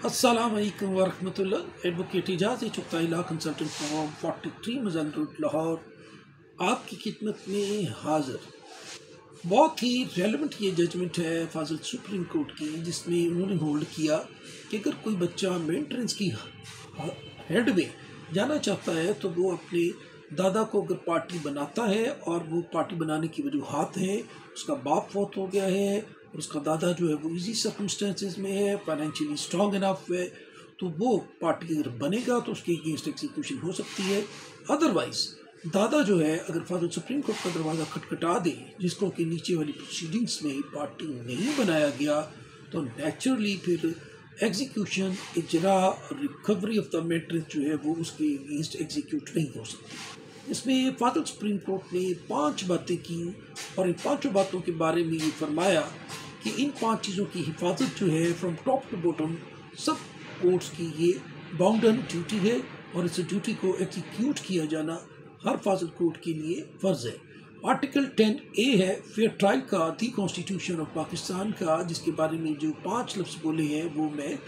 अस्सलाम वालेकुम वरहमतुल्लाह। Advocate Ijaz Chughtai law consultant firm 43 Mozang road Lahore आपकी खिदमत में हाज़िर। बहुत ही रेलेवेंट ये जजमेंट है फाजिल सुप्रीम कोर्ट की, जिसमें उन्होंने होल्ड किया कि अगर कोई बच्चा मेंटेनेंस की हेड में जाना चाहता है तो वो अपने दादा को अगर पार्टी बनाता है और वो पार्टी बनाने की वजूहात हैं, उसका बाप फौत हो गया है, उसका दादा जो है वो इजी सर्कमस्टेंसेस में है, फाइनेंशियली स्ट्रॉन्ग इनफ है, तो वो पार्टी अगर बनेगा तो उसके अगेंस्ट एग्जीक्यूशन हो सकती है। अदरवाइज़ दादा जो है अगर फादर सुप्रीम कोर्ट का दरवाज़ा खटखटा दे, जिसको कि नीचे वाली प्रोसीडिंग्स में पार्टी नहीं बनाया गया, तो नेचुरली फिर एग्जीक्यूशन, इजरा और रिकवरी ऑफ द मेंटेनेंस जो है वो उसके अगेंस्ट एग्जीक्यूट नहीं हो सकती। इसमें फादर सुप्रीम कोर्ट ने 5 बातें की और इन 5 बातों के बारे में ये फरमाया कि इन 5 चीज़ों की हिफाजत जो है फ्रॉम टॉप टू बॉटम सब कोर्ट्स की ये बाउंडन ड्यूटी है और इस ड्यूटी को एग्जीक्यूट किया जाना हर फाजिल कोर्ट के लिए फ़र्ज़ है। आर्टिकल 10A है फेयर ट्रायल का, दी कॉन्स्टिट्यूशन ऑफ पाकिस्तान का, जिसके बारे में जो 5 लफ्ज़ बोले हैं वो मैं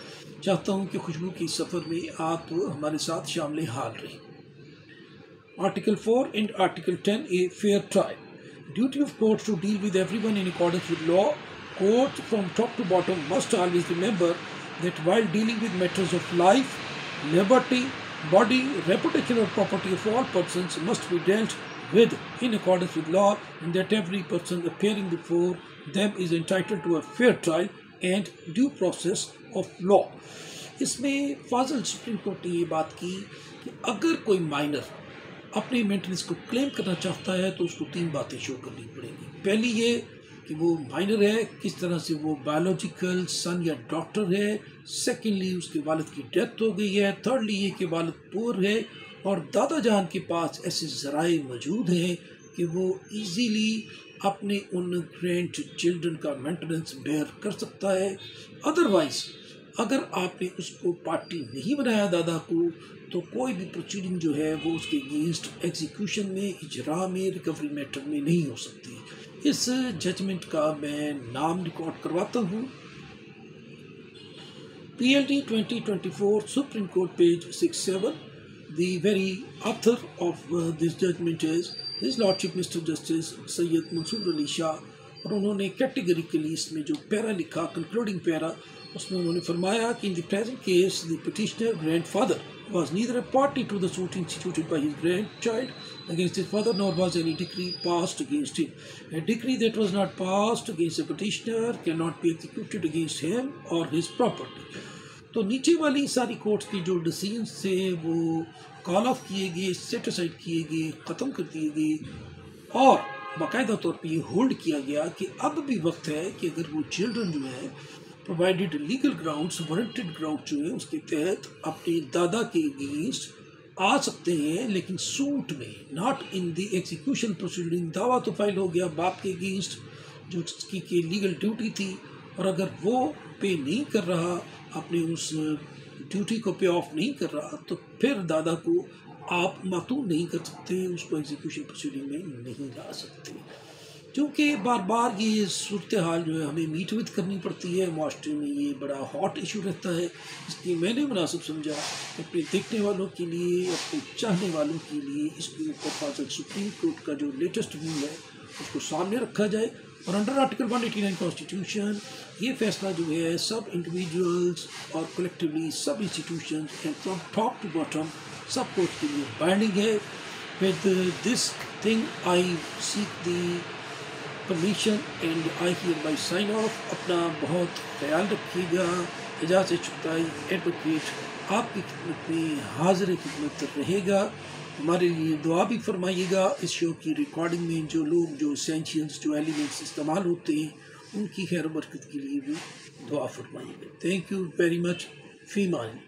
चाहता हूँ कि खुशबू के सफ़र में आप हमारे साथ शामिल हाल रहें। Article 4 and Article 10A fair trial. Duty of courts to deal with everyone in accordance with law. Courts from top to bottom must always remember that while dealing with matters of life, liberty, body, reputation or property of all persons must be dealt with in accordance with law, and that every person appearing before them is entitled to a fair trial and due process of law. इसमें फाजिल supreme court ने ये बात की कि अगर कोई minor अपने maintenance को क्लेम करना चाहता है तो उसको 3 बातें शो करनी पड़ेंगी। पहली ये कि वो माइनर है, किस तरह से वो बायोलॉजिकल सन या डॉक्टर है। सेकेंडली उसके वालिद की डेथ हो गई है। थर्डली ये कि वालिद पुअर है और दादा जान के पास ऐसे ज़राए मौजूद हैं कि वो ईजीली अपने उन ग्रैंड चिल्ड्रन का मेंटेनेंस बेयर कर सकता है। अदरवाइज़ अगर आपने उसको पार्टी नहीं बनाया दादा को, तो कोई भी प्रोसीडिंग जो है वो उसके अगेंस्ट एग्जीक्यूशन में, इजरा में, रिकवरी मैटर में नहीं हो सकती। इस जजमेंट का मैं नाम रिकॉर्ड करवाता हूँ। PLD 2024 supreme court page 67। The very author of this judgment is His Lordship Mr. Justice Syed Mansoor Ali Shah, और उन्होंने कैटेगरिकली इसमें जो पैरा लिखा, कंक्लूडिंग पैरा, उसमें उन्होंने फरमाया कि in the present case the petitioner grandfather was neither a party to the suit instituted by his grandchild against his father, nor was any decree passed against him. A decree that was not passed against a petitioner cannot be executed against him or his property. तो नीचे वाली सारी courts की जो decisions थे वो call of किए गए, सेट असाइड किए गए, ख़त्म कर दिए गए और बाकायदा तौर पे ये होल्ड किया गया कि अब भी वक्त है कि अगर वो चिल्ड्रन जो है provided legal grounds, warranted ground जो है उसके तहत अपने दादा के अगेंस्ट आ सकते हैं, लेकिन सूट में, not in the execution proceeding. दावा तो फाइल हो गया बाप के अगेंस्ट जो उसकी की लीगल ड्यूटी थी, और अगर वो पे नहीं कर रहा, अपने उस ड्यूटी को पे ऑफ नहीं कर रहा, तो फिर दादा को आप मातूम नहीं कर सकते, उसको एग्जीक्यूशन प्रोसीडिंग में नहीं ला सकते। क्योंकि बार बार ये सूरत हाल जो है हमें मीट विद करनी पड़ती है, मास्टर में ये बड़ा हॉट इशू रहता है, इसलिए मैंने मुनासिब समझा अपने देखने वालों के लिए, अपने चाहने वालों के लिए इसके ऊपर फाजिल सुप्रीम कोर्ट का जो लेटेस्ट व्यू है उसको सामने रखा जाए। और अंडर आर्टिकल 189 कॉन्स्टिट्यूशन ये फैसला जो है सब इंडिविजुअल्स और कलेक्टिवली सब institution and from top to bottom सब कोर्ट के लिए बाइंडिंग है। With this thing I seek the permission and I hereby sign off. अपना बहुत ख्याल रखिएगा। इजाज़त चुगताई एडवोकेट आपकी खिदमत में हाजिर खिदमत रहेगा। हमारे लिए दुआ भी फरमाइएगा। इस शो की रिकॉर्डिंग में जो लोग, जो एसेंशियल्स, जो एलिमेंट्स इस्तेमाल होते हैं, उनकी खैर बरकत के लिए भी दुआ फरमाइएगा। Thank you very much. फी मान।